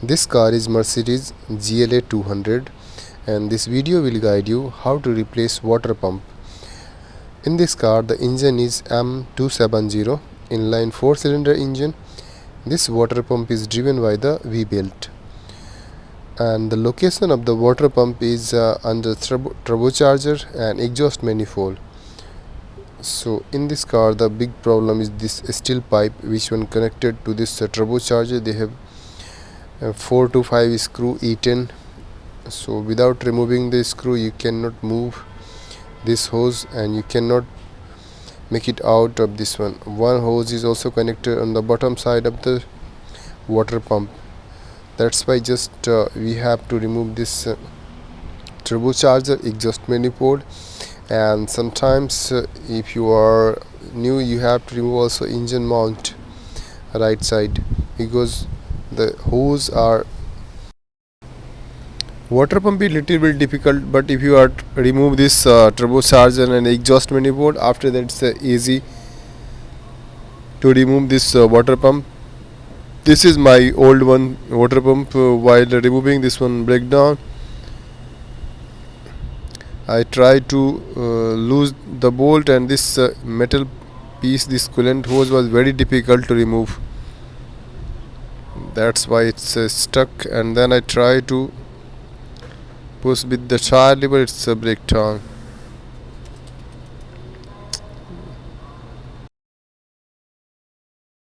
This car is Mercedes GLA200 and this video will guide you how to replace water pump. In this car the engine is M270 inline 4-cylinder engine. This water pump is driven by the V-belt and the location of the water pump is under turbocharger and exhaust manifold. So in this car the big problem is this steel pipe which when connected to this turbocharger they have 4 to 5 screw eaten. So without removing the screw you cannot move this hose and you cannot make it out of this one. One hose is also connected on the bottom side of the water pump. That's why just we have to remove this turbocharger exhaust manifold, and sometimes if you are new you have to remove also engine mount right side, because the hose are water pump is little bit difficult, but if you are remove this turbocharger and exhaust manifold, after that it's easy to remove this water pump. This is my old one water pump. While removing this one breakdown, I try to lose the bolt, and this metal piece, this coolant hose was very difficult to remove. That's why it's stuck, and then I try to push with the child lever, it's a breakdown.